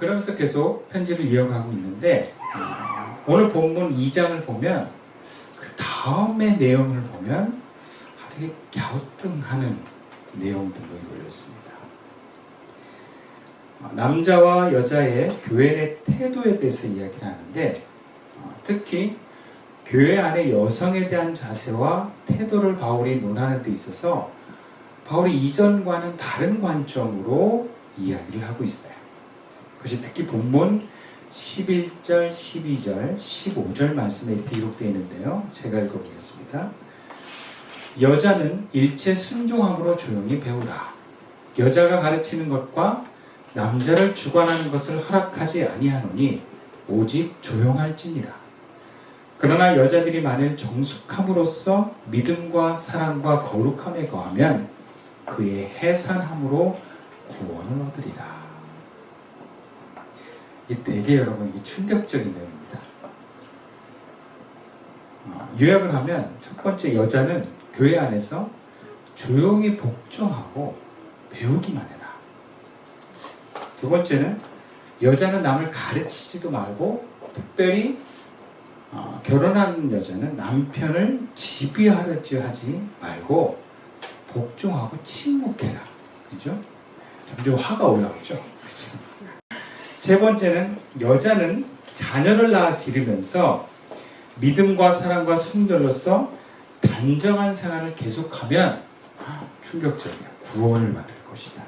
그러면서 계속 편지를 이어가고 있는데 오늘 본문 2장을 보면 그 다음의 내용을 보면 되게 갸우뚱하는 내용들로 이루어져 있습니다. 남자와 여자의 교회 내 태도에 대해서 이야기를 하는데 특히 교회 안에 여성에 대한 자세와 태도를 바울이 논하는 데 있어서 바울이 이전과는 다른 관점으로 이야기를 하고 있어요. 그것이 특히 본문 11절, 12절, 15절 말씀에 이렇게 기록되어 있는데요. 제가 읽어보겠습니다. 여자는 일체 순종함으로 조용히 배우라. 여자가 가르치는 것과 남자를 주관하는 것을 허락하지 아니하노니 오직 조용할지니라. 그러나 여자들이 만일 정숙함으로써 믿음과 사랑과 거룩함에 거하면 그의 해산함으로 구원을 얻으리라. 이게 되게 여러분 충격적인 내용입니다. 요약을 하면 첫 번째, 여자는 교회 안에서 조용히 복종하고 배우기만 해라. 두 번째는 여자는 남을 가르치지도 말고 특별히 결혼한 여자는 남편을 지휘하려지 하지 말고 복종하고 침묵해라. 그죠? 점점 화가 올라오죠. 그죠? 세 번째는 여자는 자녀를 낳아 기르면서 믿음과 사랑과 순결로서 단정한 생활을 계속하면 충격적이야. 구원을 받을 것이다.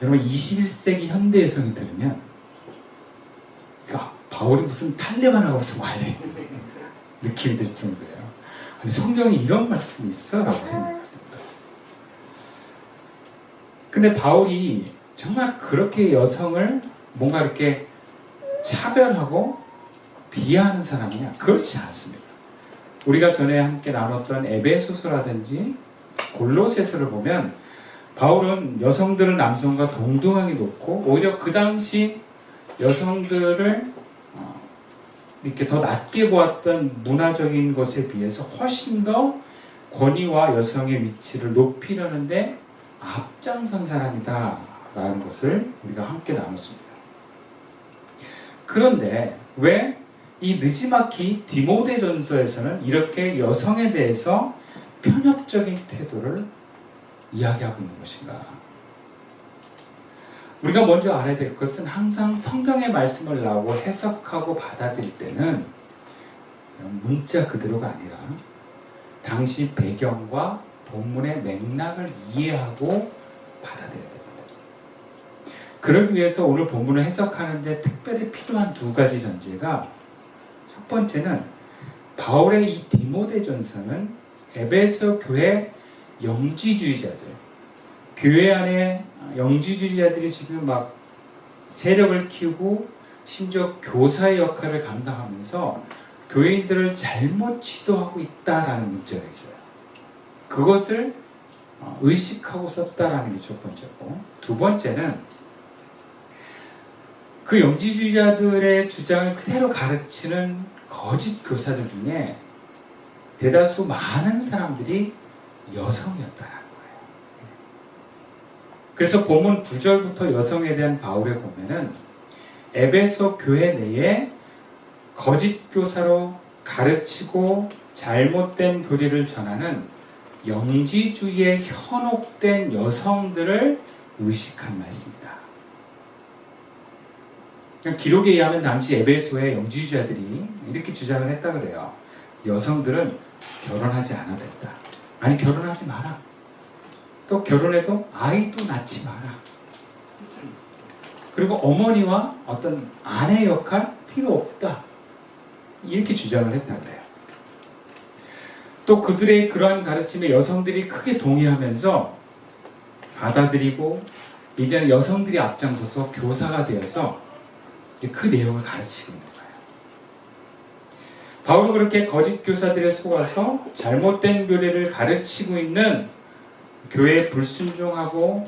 여러분 21세기 현대 여성이 들으면 바울이 무슨 탈레반하고 무슨 관련 느낌이 들 정도예요. 아니 성경에 이런 말씀이 있어? 라고 생각합니다. 근데 바울이 정말 그렇게 여성을 뭔가 이렇게 차별하고 비하하는 사람이냐? 그렇지 않습니다. 우리가 전에 함께 나눴던 에베소서라든지 골로새서를 보면 바울은 여성들을 남성과 동등하게 놓고 오히려 그 당시 여성들을 이렇게 더 낮게 보았던 문화적인 것에 비해서 훨씬 더 권위와 여성의 위치를 높이려는데 앞장선 사람이다 라는 것을 우리가 함께 나눴습니다. 그런데 왜 이 느지막이 디모데전서에서는 이렇게 여성에 대해서 편협적인 태도를 이야기하고 있는 것인가? 우리가 먼저 알아야 될 것은 항상 성경의 말씀을 나오고 해석하고 받아들일 때는 문자 그대로가 아니라 당시 배경과 본문의 맥락을 이해하고 받아들여야 됩니다. 그러기 위해서 오늘 본문을 해석하는데 특별히 필요한 두 가지 전제가, 첫 번째는 바울의 이 디모데전서는 에베소 교회 영지주의자들, 교회 안에 영지주의자들이 지금 막 세력을 키우고 심지어 교사의 역할을 감당하면서 교인들을 잘못 지도하고 있다라는 문제가 있어요. 그것을 의식하고 썼다라는 게 첫 번째고, 두 번째는 그 영지주의자들의 주장을 그대로 가르치는 거짓 교사들 중에 대다수 많은 사람들이 여성이었다라는 거예요. 그래서 본문 9절부터 여성에 대한 바울의 고면은 에베소 교회 내에 거짓 교사로 가르치고 잘못된 교리를 전하는 영지주의에 현혹된 여성들을 의식한 말씀입니다. 기록에 의하면 당시 에베소의 영지주의자들이 이렇게 주장을 했다 그래요. 여성들은 결혼하지 않아도 된다. 아니 결혼하지 마라. 또 결혼해도 아이도 낳지 마라. 그리고 어머니와 어떤 아내 역할 필요 없다. 이렇게 주장을 했다 그래요. 또 그들의 그러한 가르침에 여성들이 크게 동의하면서 받아들이고 이제는 여성들이 앞장서서 교사가 되어서 그 내용을 가르치고 있는 거예요. 바울은 그렇게 거짓 교사들에 속아서 잘못된 교리를 가르치고 있는 교회에 불순종하고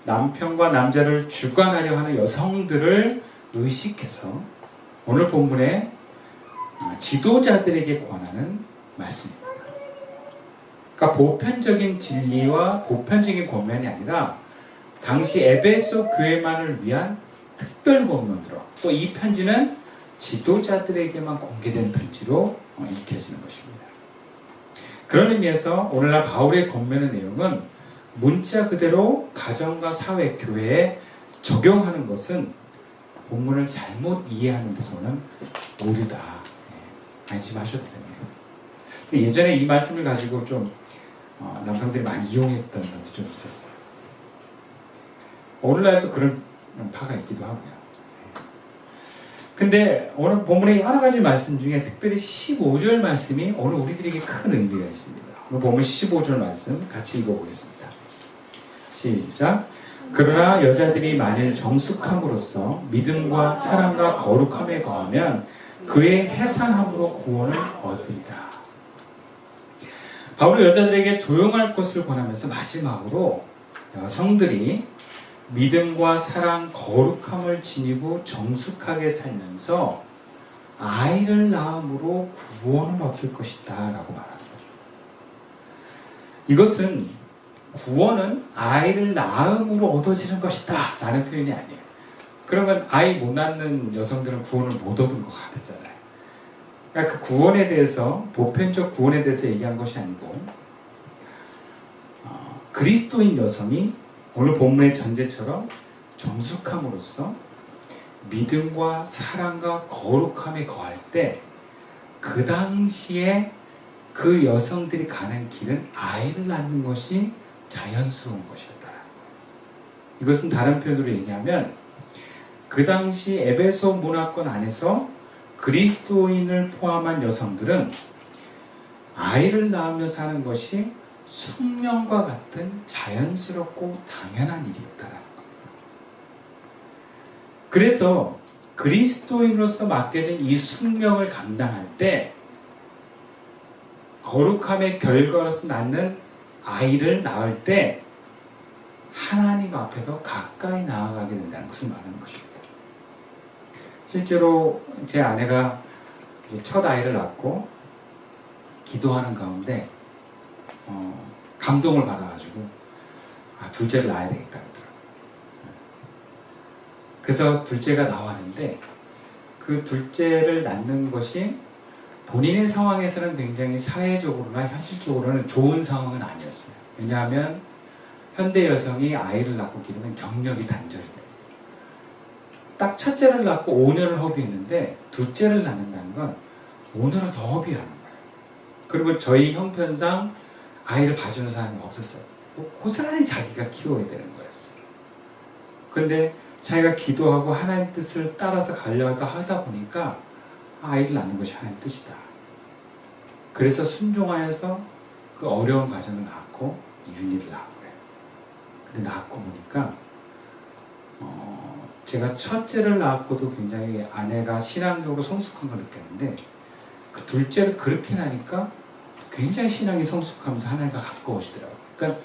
남편과 남자를 주관하려 하는 여성들을 의식해서 오늘 본문에 지도자들에게 권하는 말씀입니다. 그러니까 보편적인 진리와 보편적인 권면이 아니라 당시 에베소 교회만을 위한 특별 본문으로, 또 이 편지는 지도자들에게만 공개된 편지로 읽혀지는 것입니다. 그런 의미에서 오늘날 바울의 권면의 내용은 문자 그대로 가정과 사회, 교회에 적용하는 것은 본문을 잘못 이해하는 데서는 오류다. 안심하셔도 됩니다. 예전에 이 말씀을 가지고 좀 남성들이 많이 이용했던 것도 좀 있었어요. 오늘날도 그런 파가 있기도 하고요. 근데 오늘 본문의 여러 가지 말씀 중에 특별히 15절 말씀이 오늘 우리들에게 큰 의미가 있습니다. 오늘 본문 15절 말씀 같이 읽어보겠습니다. 시작. 그러나 여자들이 만일 정숙함으로써 믿음과 사랑과 거룩함에 거하면 그의 해산함으로 구원을 얻으리라. 바울은 여자들에게 조용할 것을 권하면서 마지막으로 여성들이 믿음과 사랑, 거룩함을 지니고 정숙하게 살면서 아이를 낳음으로 구원을 얻을 것이다 라고 말합니다. 이것은 구원은 아이를 낳음으로 얻어지는 것이다 라는 표현이 아니에요. 그러면 아이 못 낳는 여성들은 구원을 못 얻은 것 같잖아요. 그러니까 그 구원에 대해서, 보편적 구원에 대해서 얘기한 것이 아니고 그리스도인 여성이 오늘 본문의 전제처럼 정숙함으로써 믿음과 사랑과 거룩함에 거할 때 그 당시에 그 여성들이 가는 길은 아이를 낳는 것이 자연스러운 것이었다. 이것은 다른 표현으로 얘기하면 그 당시 에베소 문화권 안에서 그리스도인을 포함한 여성들은 아이를 낳으며 사는 것이 숙명과 같은 자연스럽고 당연한 일이었다라는 겁니다. 그래서 그리스도인으로서 맡겨진 이 숙명을 감당할 때 거룩함의 결과로서 낳는 아이를 낳을 때 하나님 앞에 더 가까이 나아가게 된다는 것을 말하는 것입니다. 실제로 제 아내가 이제 첫 아이를 낳고 기도하는 가운데 감동을 받아가지고 둘째를 낳아야 되겠다 그러더라고요. 그래서 둘째가 나왔는데 그 둘째를 낳는 것이 본인의 상황에서는 굉장히 사회적으로나 현실적으로는 좋은 상황은 아니었어요. 왜냐하면 현대 여성이 아이를 낳고 기르면 경력이 단절이 돼요. 딱 첫째를 낳고 5년을 허비했는데 둘째를 낳는다는 건 5년을 더 허비하는 거예요. 그리고 저희 형편상 아이를 봐주는 사람이 없었어요. 고스란히 자기가 키워야 되는 거였어요. 그런데 자기가 기도하고 하나님 뜻을 따라서 가려고 하다 보니까 아이를 낳는 것이 하나님 뜻이다. 그래서 순종하여서 그 어려운 과정을 낳고 윤희를 낳았고요. 근데 낳고 보니까 제가 첫째를 낳았고도 굉장히 아내가 신앙적으로 성숙한 걸 느꼈는데 그 둘째를 그렇게 나니까 굉장히 신앙이 성숙하면서 하나님과 가까워지더라고요. 그러니까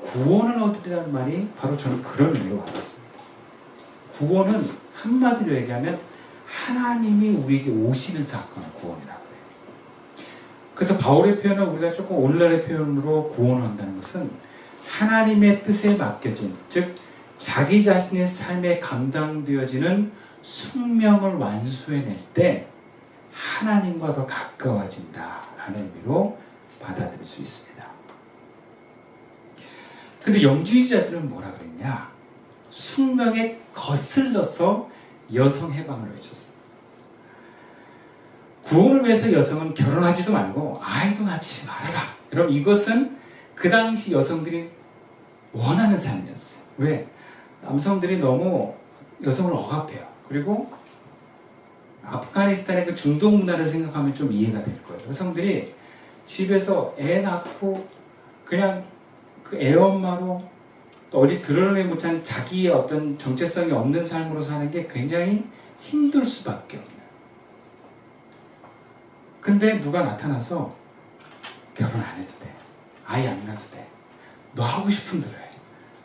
구원을 얻으리라는 말이 바로 저는 그런 의미로 받았습니다. 구원은 한마디로 얘기하면 하나님이 우리에게 오시는 사건을 구원이라고 해요. 그래서 바울의 표현은 우리가 조금 오늘날의 표현으로 구원을 한다는 것은 하나님의 뜻에 맡겨진, 즉 자기 자신의 삶에 감당되어지는 숙명을 완수해낼 때 하나님과 더 가까워진다라는 의미로 받아들일 수 있습니다. 근데 영주의자들은 뭐라 그랬냐? 숙명에 거슬러서 여성 해방을 외쳤어요. 구원을 위해서 여성은 결혼하지도 말고 아이도 낳지 말아라. 여러분, 이것은 그 당시 여성들이 원하는 삶이었어요. 왜? 남성들이 너무 여성을 억압해요. 그리고 아프가니스탄의 그 중동 문화를 생각하면 좀 이해가 될 거예요. 여성들이 집에서 애 낳고 그냥 그 애 엄마로 또 어디 드러내지 못한 자기의 어떤 정체성이 없는 삶으로 사는 게 굉장히 힘들 수밖에 없네요. 근데 누가 나타나서 결혼 안 해도 돼. 아이 안 낳아도 돼. 너 하고 싶은 대로 해.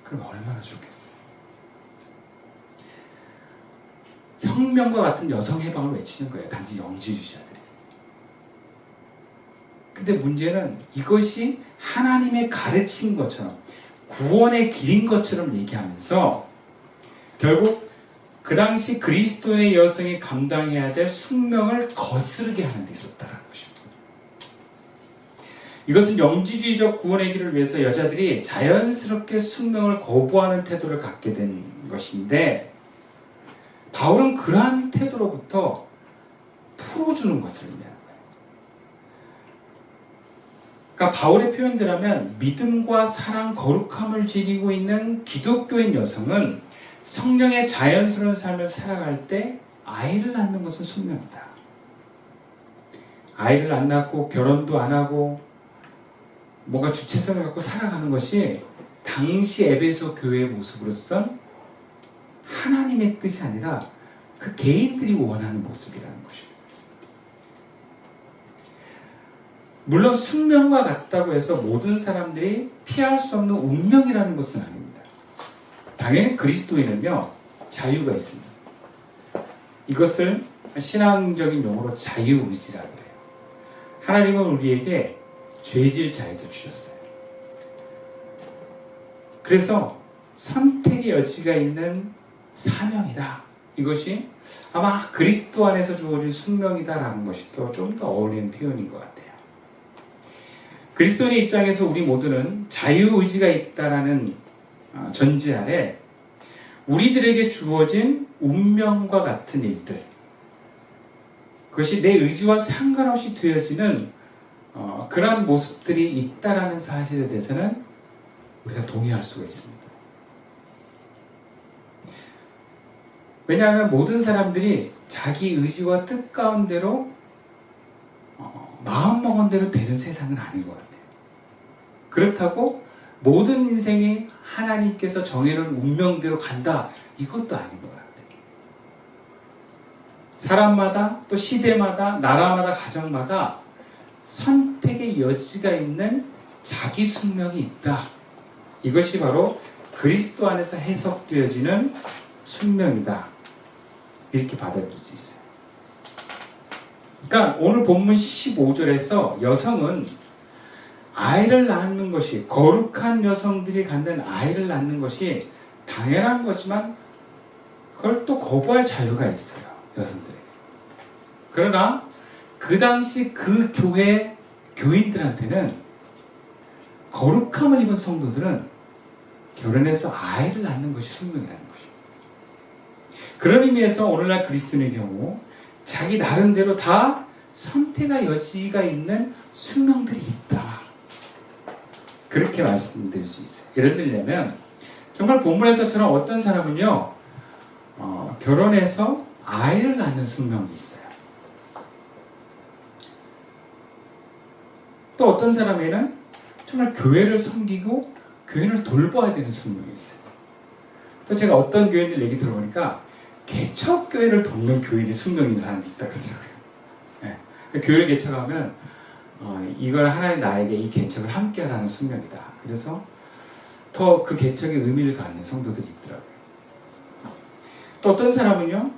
그럼 얼마나 좋겠어요. 혁명과 같은 여성 해방을 외치는 거예요. 당시 영지주의자들이. 근데 문제는 이것이 하나님의 가르친 것처럼 구원의 길인 것처럼 얘기하면서 결국 그 당시 그리스도인의 여성이 감당해야 될 숙명을 거스르게 하는 데 있었다는 것입니다. 이것은 영지주의적 구원의 길을 위해서 여자들이 자연스럽게 숙명을 거부하는 태도를 갖게 된 것인데, 바울은 그러한 태도로부터 풀어주는 것을 의미하는 거예요. 그러니까 바울의 표현대로면 믿음과 사랑, 거룩함을 지니고 있는 기독교인 여성은 성령의 자연스러운 삶을 살아갈 때 아이를 낳는 것은 숙명이다. 아이를 안 낳고 결혼도 안 하고 뭔가 주체성을 갖고 살아가는 것이 당시 에베소 교회의 모습으로선 하나님의 뜻이 아니라 그 개인들이 원하는 모습이라는 것입니다. 물론 숙명과 같다고 해서 모든 사람들이 피할 수 없는 운명이라는 것은 아닙니다. 당연히 그리스도인은요, 자유가 있습니다. 이것을 신앙적인 용어로 자유의지라고 해요. 하나님은 우리에게 죄질 자유도 주셨어요. 그래서 선택의 여지가 있는 사명이다. 이것이 아마 그리스도 안에서 주어진 숙명이다라는 것이 또 좀 더 어울리는 표현인 것 같아요. 그리스도인의 입장에서 우리 모두는 자유의지가 있다라는 전제 아래 우리들에게 주어진 운명과 같은 일들, 그것이 내 의지와 상관없이 되어지는 그러한 모습들이 있다라는 사실에 대해서는 우리가 동의할 수가 있습니다. 왜냐하면 모든 사람들이 자기 의지와 뜻 가운데로 마음먹은 대로 되는 세상은 아닌 것 같아요. 그렇다고 모든 인생이 하나님께서 정해놓은 운명대로 간다, 이것도 아닌 것 같아요. 사람마다 또 시대마다 나라마다 가정마다 선택의 여지가 있는 자기 숙명이 있다. 이것이 바로 그리스도 안에서 해석되어지는 숙명이다. 이렇게 받아들일 수 있어요. 그러니까 오늘 본문 15절에서 여성은 아이를 낳는 것이, 거룩한 여성들이 갖는 아이를 낳는 것이 당연한 거지만 그걸 또 거부할 자유가 있어요. 여성들에게. 그러나 그 당시 그 교회 교인들한테는, 거룩함을 입은 성도들은 결혼해서 아이를 낳는 것이 숙명이라는 것입니다. 그런 의미에서 오늘날 그리스도인의 경우 자기 나름대로 다 선택의 여지가 있는 숙명들이 있다. 그렇게 말씀드릴 수 있어요. 예를 들려면 정말 본문에서처럼 어떤 사람은요, 결혼해서 아이를 낳는 숙명이 있어요. 또 어떤 사람에는 정말 교회를 섬기고 교인을 돌봐야 되는 숙명이 있어요. 또 제가 어떤 교인들 얘기 들어보니까 개척교회를 돕는 교인이 숙명인 사람도 있다고 그러더라고요. 네. 교회를 개척하면 이걸 하나님 나에게 이 개척을 함께 하라는 숙명이다. 그래서 더 그 개척의 의미를 갖는 성도들이 있더라고요. 또 어떤 사람은요,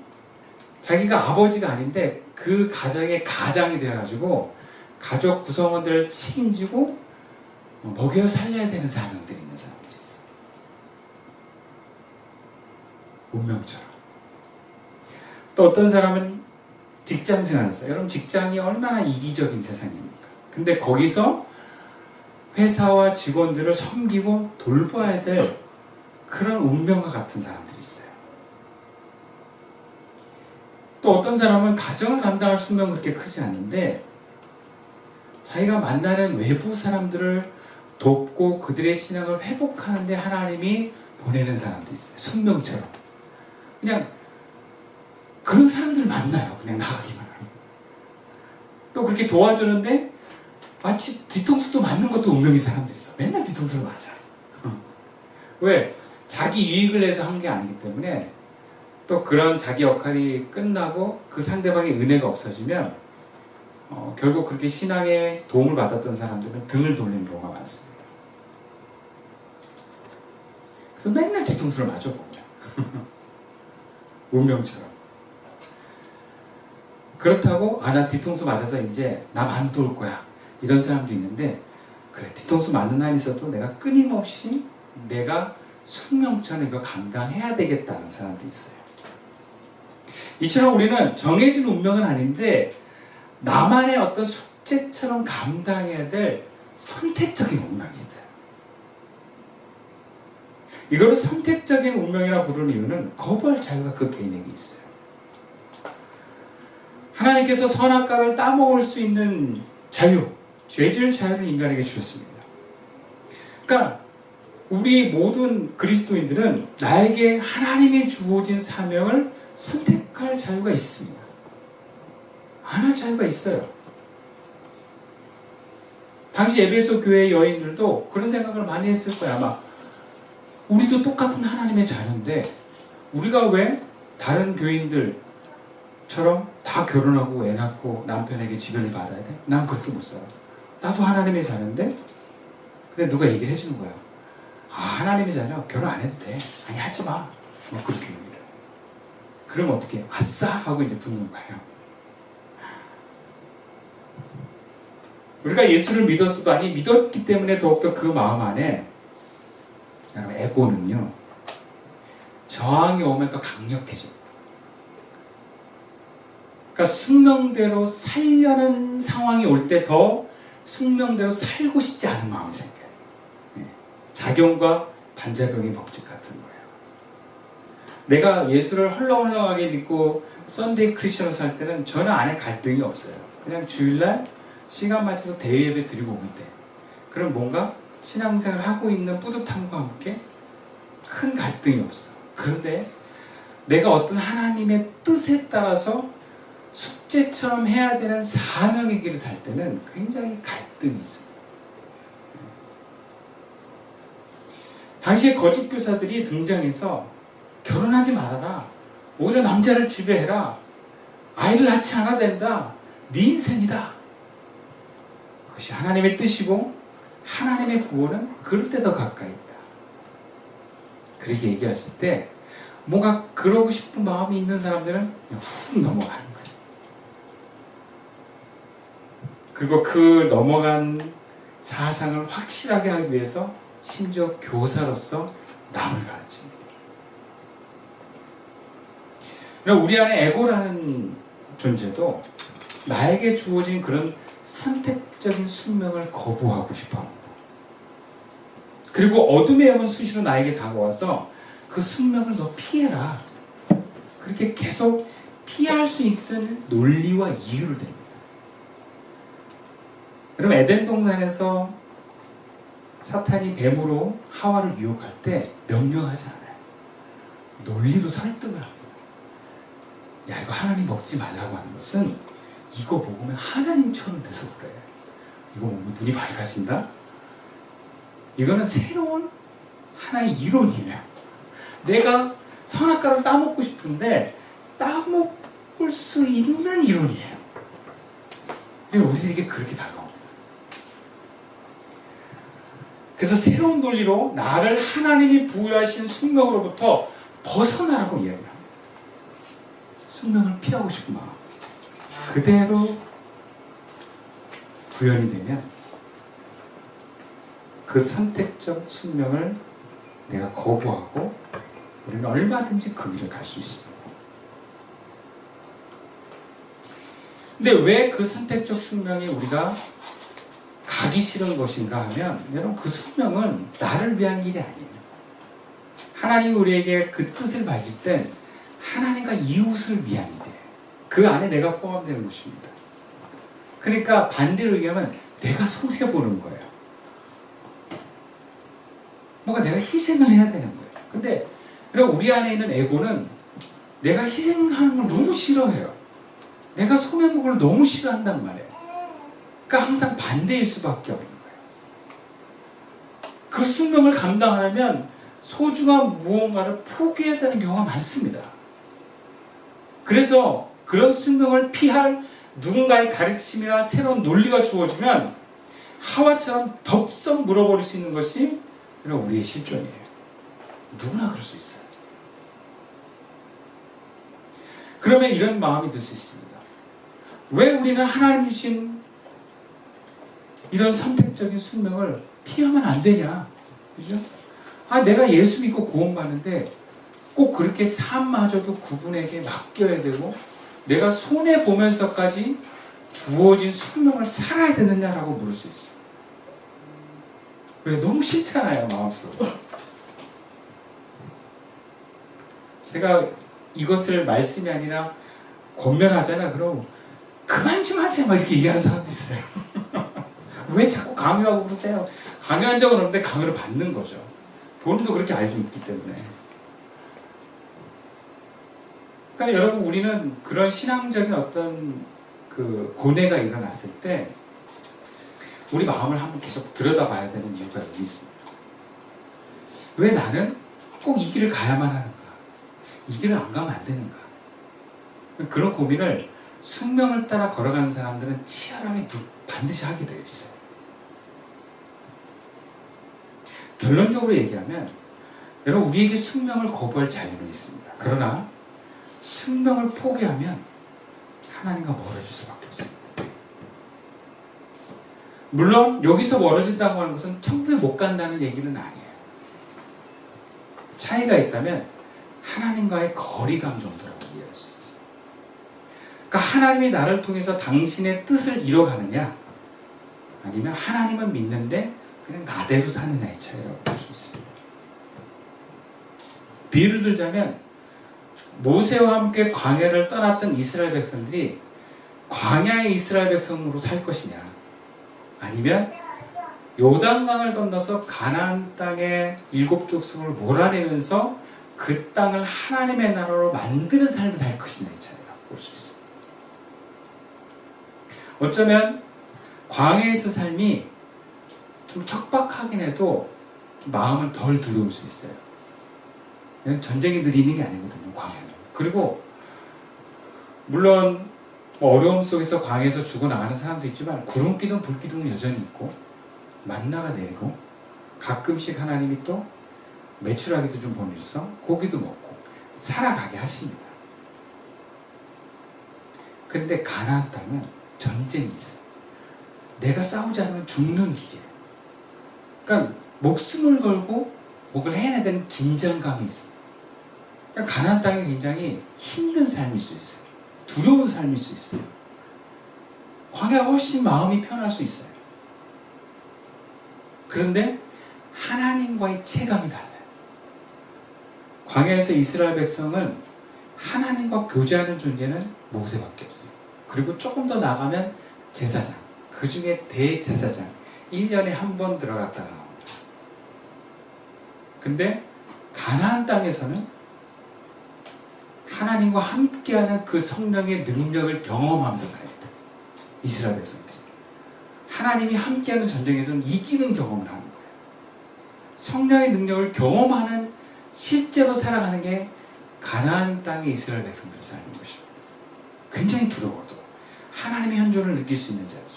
자기가 아버지가 아닌데 그 가정의 가장이 되어가지고 가족 구성원들을 책임지고 먹여 살려야 되는 사명들이 있는 사람들이 있어요. 운명처럼. 또 어떤 사람은 직장 생활을 했어요. 여러분, 직장이 얼마나 이기적인 세상입니까? 근데 거기서 회사와 직원들을 섬기고 돌봐야 될 그런 운명과 같은 사람들이 있어요. 또 어떤 사람은 가정을 감당할 숙명은 그렇게 크지 않은데 자기가 만나는 외부 사람들을 돕고 그들의 신앙을 회복하는데 하나님이 보내는 사람도 있어요. 숙명처럼. 그냥 그런 사람들을 만나요. 그냥 나가기만 하면. 또 그렇게 도와주는데 마치 뒤통수도 맞는 것도 운명인 사람들이 있어. 맨날 뒤통수를 맞아. 왜? 자기 유익을 위해서 한 게 아니기 때문에. 또 그런 자기 역할이 끝나고 그 상대방의 은혜가 없어지면 결국 그렇게 신앙에 도움을 받았던 사람들은 등을 돌리는 경우가 많습니다. 그래서 맨날 뒤통수를 맞아 보면 운명처럼. 그렇다고 나 뒤통수 맞아서 이제 남 안 도울 거야, 이런 사람도 있는데, 그래, 뒤통수 맞는 한이 있어도 내가 끊임없이 내가 숙명처럼 이거 감당해야 되겠다는 사람도 있어요. 이처럼 우리는 정해진 운명은 아닌데 나만의 어떤 숙제처럼 감당해야 될 선택적인 운명이 있어요. 이거를 선택적인 운명이라 부르는 이유는 거부할 자유가 그 개인에게 있어요. 하나님께서 선악과를 따먹을 수 있는 자유, 죄질 자유를 인간에게 주셨습니다. 그러니까 우리 모든 그리스도인들은 나에게 하나님이 주어진 사명을 선택할 자유가 있습니다. 안 할 자유가 있어요. 당시 에베소 교회의 여인들도 그런 생각을 많이 했을 거야. 아마 우리도 똑같은 하나님의 자녀인데 우리가 왜 다른 교인들처럼 다 결혼하고 애 낳고 남편에게 지배를 받아야 돼? 난 그렇게 못 살아. 나도 하나님의 자녀인데 근데 누가 얘기를 해주는 거야. 아, 하나님의 자녀 결혼 안 해도 돼. 아니 하지 마. 뭐 그렇게 얘기를 해. 그럼 어떻게 아싸 하고 이제 붙는 거예요. 우리가 예수를 믿었어도 아니 믿었기 때문에 더욱더 그 마음 안에 여러분 에고는요 저항이 오면 더 강력해집니다. 그러니까 숙명대로 살려는 상황이 올 때 더 숙명대로 살고 싶지 않은 마음이 생겨요. 네. 작용과 반작용의 법칙 같은 거예요. 내가 예수를 헐렁헐렁하게 믿고 썬데이 크리스천으로 살 때는 저는 안에 갈등이 없어요. 그냥 주일날 시간 맞춰서 대예배 드리고 올 때 그럼 뭔가 신앙생활을 하고 있는 뿌듯함과 함께 큰 갈등이 없어. 그런데 내가 어떤 하나님의 뜻에 따라서 숙제처럼 해야 되는 사명의 길을 살 때는 굉장히 갈등이 있습니다. 당시에 거짓 교사들이 등장해서 결혼하지 말아라. 오히려 남자를 지배해라. 아이를 낳지 않아도 된다. 네 인생이다. 그것이 하나님의 뜻이고 하나님의 구원은 그럴 때 더 가까이 있다. 그렇게 얘기했을 때 뭔가 그러고 싶은 마음이 있는 사람들은 그냥 훅 넘어가는 거예요. 그리고 그 넘어간 사상을 확실하게 하기 위해서 심지어 교사로서 남을 가르칩니다. 우리 안에 에고라는 존재도 나에게 주어진 그런 선택적인 숙명을 거부하고 싶어합니다. 그리고 어둠의 영은 수시로 나에게 다가와서 그 숙명을 너 피해라. 그렇게 계속 피할 수 있는 논리와 이유를 댑니다. 여러분 에덴 동산에서 사탄이 뱀으로 하와를 유혹할 때 명령하지 않아요. 논리로 설득을 합니다. 야, 이거 하나님 먹지 말라고 하는 것은 이거 먹으면 하나님처럼 돼서 그래. 이거 먹으면 눈이 밝아진다? 이거는 새로운 하나의 이론이에요. 내가 선악과를 따먹고 싶은데 따먹을 수 있는 이론이에요. 우리에게 그렇게 다가옵니다. 그래서 새로운 논리로 나를 하나님이 부여하신 숙명으로부터 벗어나라고 이야기합니다. 숙명을 피하고 싶은 마음 그대로 구현이 되면 그 선택적 숙명을 내가 거부하고 우리는 얼마든지 그 길을 갈 수 있습니다. 근데 왜 그 선택적 숙명이 우리가 가기 싫은 것인가 하면 여러분 그 숙명은 나를 위한 길이 아니에요. 하나님이 우리에게 그 뜻을 밝힐 땐 하나님과 이웃을 위한 일이에요. 그 안에 내가 포함되는 것입니다. 그러니까 반대로 얘기하면 내가 손해보는 거예요. 뭔가 내가 희생을 해야 되는 거예요. 근데 우리 안에 있는 에고는 내가 희생하는 걸 너무 싫어해요. 내가 손해보는 걸 너무 싫어한단 말이에요. 그러니까 항상 반대일 수밖에 없는 거예요. 그 숙명을 감당하려면 소중한 무언가를 포기해야 되는 경우가 많습니다. 그래서 그런 숙명을 피할 누군가의 가르침이나 새로운 논리가 주어지면 하와처럼 덥석 물어버릴 수 있는 것이 우리의 실존이에요. 누구나 그럴 수 있어요. 그러면 이런 마음이 들 수 있습니다. 왜 우리는 하나님 주신 이런 선택적인 숙명을 피하면 안 되냐? 그죠? 아, 내가 예수 믿고 구원받는데 꼭 그렇게 삶마저도 그분에게 맡겨야 되고 내가 손해보면서까지 주어진 숙명을 살아야 되느냐라고 물을 수 있어요. 왜? 너무 싫잖아요, 마음속으로. 제가 이것을 말씀이 아니라 권면하잖아. 그럼 그만 좀 하세요. 막 이렇게 얘기하는 사람도 있어요. 왜 자꾸 강요하고 그러세요? 강요한 적은 없는데 강요를 받는 거죠. 본인도 그렇게 알고 있기 때문에. 그러니까 여러분, 우리는 그런 신앙적인 어떤 그 고뇌가 일어났을 때 우리 마음을 한번 계속 들여다봐야 되는 이유가 여기 있습니다. 왜 나는 꼭 이 길을 가야만 하는가? 이 길을 안 가면 안 되는가? 그런 고민을 숙명을 따라 걸어가는 사람들은 치열하게 반드시 하게 되어 있어요. 결론적으로 얘기하면 여러분, 우리에게 숙명을 거부할 자유는 있습니다. 그러나 숙명을 포기하면 하나님과 멀어질 수밖에 없습니다. 물론 여기서 멀어진다고 하는 것은 천국에 못 간다는 얘기는 아니에요. 차이가 있다면 하나님과의 거리감 정도라고 이해할 수 있어요. 그러니까 하나님이 나를 통해서 당신의 뜻을 이뤄가느냐, 아니면 하나님은 믿는데 그냥 나대로 사느냐의 차이라고 볼 수 있습니다. 비유를 들자면 모세와 함께 광야를 떠났던 이스라엘 백성들이 광야의 이스라엘 백성으로 살 것이냐, 아니면 요단강을 건너서 가나안 땅의 7족속을 몰아내면서 그 땅을 하나님의 나라로 만드는 삶을 살 것이냐의 차이라고 볼 수 있습니다. 어쩌면 광야에서 삶이 좀 척박하긴 해도 좀 마음은 덜 두려울 수 있어요. 전쟁이 느리는 게 아니거든요, 광야는. 그리고 물론 어려움 속에서 광야에서 죽어나가는 사람도 있지만 구름기둥 불기둥은 여전히 있고 만나가 내리고 가끔씩 하나님이 또 매출하기도 좀 보내서 고기도 먹고 살아가게 하십니다. 근데 가나안 땅은 전쟁이 있어. 내가 싸우지 않으면 죽는 길이에요. 그러니까 목숨을 걸고 목을 해내야 되는 긴장감이 있습니다. 그러니까 가나안 땅이 굉장히 힘든 삶일 수 있어요. 두려운 삶일 수 있어요. 광야가 훨씬 마음이 편할 수 있어요. 그런데 하나님과의 체감이 달라요. 광야에서 이스라엘 백성은 하나님과 교제하는 존재는 모세밖에 없어요. 그리고 조금 더 나가면 제사장, 그 중에 대제사장, 1년에 한 번 들어갔다가 나옵니다. 근데 가나안 땅에서는 하나님과 함께하는 그 성령의 능력을 경험하면서 살아요. 이스라엘 백성들이 하나님이 함께하는 전쟁에서는 이기는 경험을 하는 거예요. 성령의 능력을 경험하는, 실제로 살아가는 게 가나안 땅의 이스라엘 백성들이 사는 것입니다. 굉장히 두려워도 하나님의 현존을 느낄 수 있는 자리죠.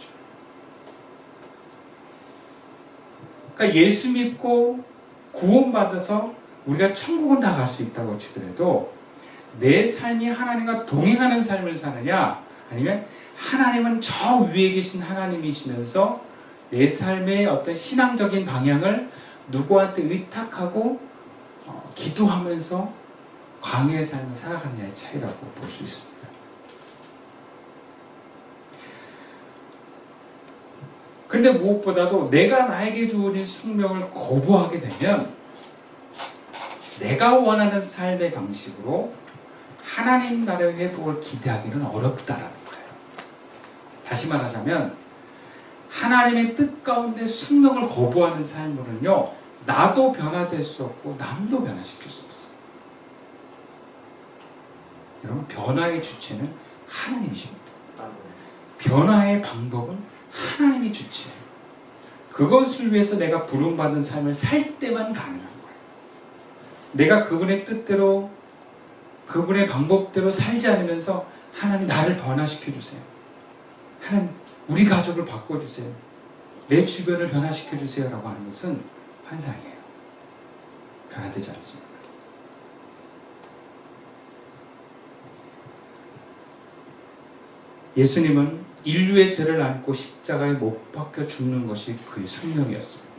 그러니까 예수 믿고 구원받아서 우리가 천국은 다 갈 수 있다고 치더라도 내 삶이 하나님과 동행하는 삶을 사느냐, 아니면 하나님은 저 위에 계신 하나님이시면서 내 삶의 어떤 신앙적인 방향을 누구한테 의탁하고 기도하면서 광야의 삶을 살아가느냐의 차이라고 볼 수 있습니다. 근데 무엇보다도 내가 나에게 주어진 숙명을 거부하게 되면 내가 원하는 삶의 방식으로 하나님 나라의 회복을 기대하기는 어렵다라는 거예요. 다시 말하자면 하나님의 뜻 가운데 숙명을 거부하는 삶으로는요, 나도 변화될 수 없고 남도 변화시킬 수 없어요. 여러분, 변화의 주체는 하나님이십니다. 변화의 방법은 하나님이 주체예요. 그것을 위해서 내가 부름받은 삶을 살 때만 가능한 거예요. 내가 그분의 뜻대로, 그분의 방법대로 살지 않으면서 하나님 나를 변화시켜 주세요. 하나님 우리 가족을 바꿔주세요. 내 주변을 변화시켜 주세요 라고 하는 것은 환상이에요. 변화되지 않습니다. 예수님은 인류의 죄를 안고 십자가에 못 박혀 죽는 것이 그의 숙명이었습니다.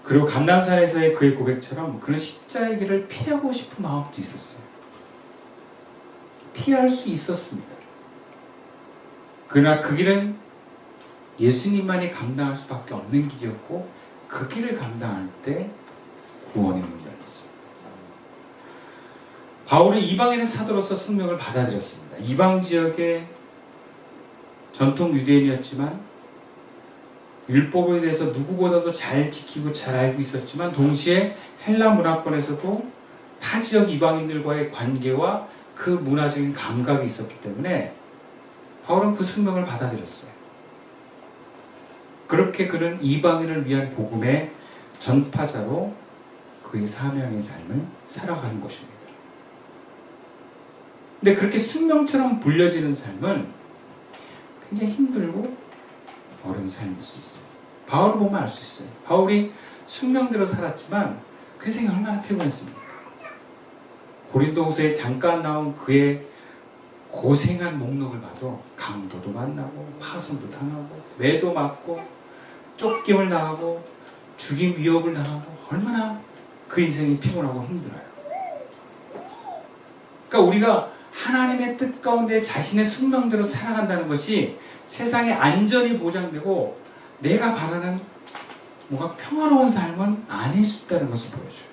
그리고 감난산에서의 그의 고백처럼 그는 십자가의 길을 피하고 싶은 마음도 있었어요. 피할 수 있었습니다. 그러나 그 길은 예수님만이 감당할 수밖에 없는 길이었고 그 길을 감당할 때 구원의 문이 열렸습니다. 바울은 이방인의 사도로서 승명을 받아들였습니다. 이방 지역의 전통 유대인이었지만 율법에 대해서 누구보다도 잘 지키고 잘 알고 있었지만 동시에 헬라 문화권에서도 타 지역 이방인들과의 관계와 그 문화적인 감각이 있었기 때문에 바울은 그 승명을 받아들였어요. 그렇게 그는 이방인을 위한 복음의 전파자로 그의 사명의 삶을 살아가는 것입니다. 근데 그렇게 숙명처럼 불려지는 삶은 굉장히 힘들고 어려운 삶일 수 있어요. 바울을 보면 알 수 있어요. 바울이 숙명대로 살았지만 그 생이 얼마나 피곤했습니까? 고린도후서에 잠깐 나온 그의 고생한 목록을 봐도 강도도 만나고 파손도 당하고 매도 맞고 쫓김을 당하고 죽임 위협을 당하고 얼마나 그 인생이 피곤하고 힘들어요. 그러니까 우리가 하나님의 뜻 가운데 자신의 숙명대로 살아간다는 것이 세상의 안전이 보장되고 내가 바라는 뭔가 평화로운 삶은 아닐 수 있다는 것을 보여줘요.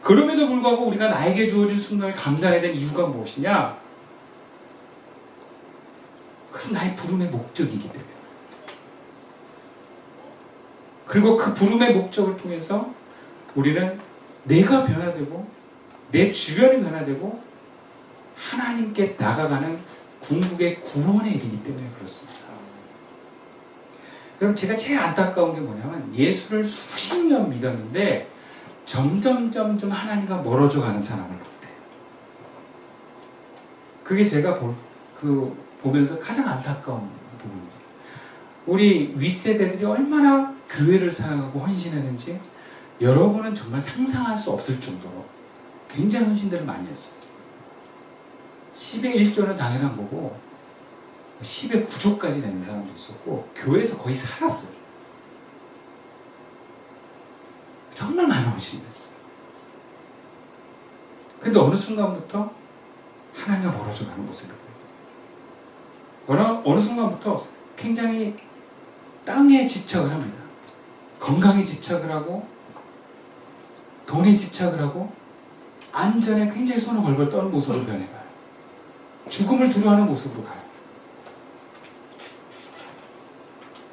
그럼에도 불구하고 우리가 나에게 주어진 숙명을 감당해야 되는 이유가 무엇이냐? 그것은 나의 부름의 목적이기 때문에. 그리고 그 부름의 목적을 통해서 우리는 내가 변화되고 내 주변이 변화되고 하나님께 나가가는 궁극의 구원에 이르기 때문에 그렇습니다. 그럼 제가 제일 안타까운 게 뭐냐면 예수를 수십 년 믿었는데 점점 하나님과 멀어져 가는 사람을 볼때 그게 제가 보면서 가장 안타까운 부분이에요. 우리 윗세대들이 얼마나 교회를 사랑하고 헌신했는지 여러분은 정말 상상할 수 없을 정도로 굉장히 헌신들을 많이 했어요. 10의 1조는 당연한 거고 10의 9조까지 되는 사람도 있었고 교회에서 거의 살았어요. 정말 많은 헌신을 했어요. 그런데 어느 순간부터 하나님과 멀어져 가는 모습을 보여요. 어느 순간부터 굉장히 땅에 집착을 합니다. 건강에 집착을 하고 돈에 집착을 하고 안전에 굉장히 손을 벌벌 떠는 모습으로 변해가요. 죽음을 두려워하는 모습으로 가요.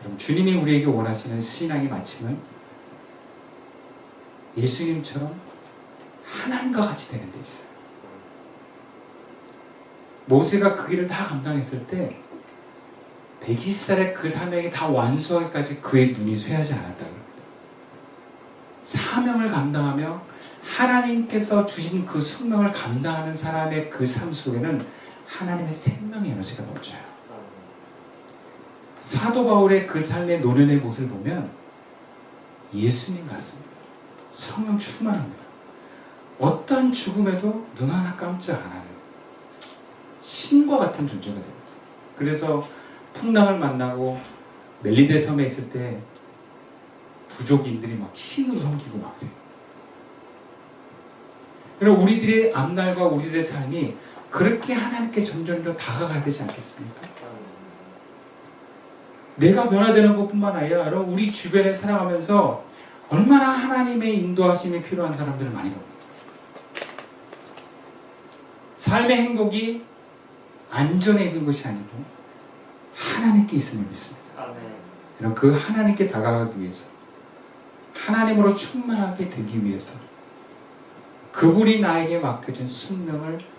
그럼 주님이 우리에게 원하시는 신앙의 마침은 예수님처럼 하나님과 같이 되는 데 있어요. 모세가 그 길을 다 감당했을 때 120살의 그 사명이 다 완수하기까지 그의 눈이 쇠하지 않았다고 합니다. 사명을 감당하며 하나님께서 주신 그 숙명을 감당하는 사람의 그 삶 속에는 하나님의 생명의 에너지가 넘쳐요. 사도 바울의 그 삶의 노년의 모습을 보면 예수님 같습니다. 성령 충만합니다. 어떠한 죽음에도 눈 하나 깜짝 안 하는 신과 같은 존재가 됩니다. 그래서 풍랑을 만나고 멜리데 섬에 있을 때 부족인들이 막 신으로 섬기고 막 그래요. 그럼 우리들의 앞날과 우리들의 삶이 그렇게 하나님께 점점 더 다가가야 되지 않겠습니까? 내가 변화되는 것뿐만 아니라 우리 주변에 살아가면서 얼마나 하나님의 인도하심이 필요한 사람들을 많이 봅니다. 삶의 행복이 안전에 있는 것이 아니고 하나님께 있음을 믿습니다. 아멘. 그 하나님께 다가가기 위해서 하나님으로 충만하게 되기 위해서 그분이 나에게 맡겨진 숙명을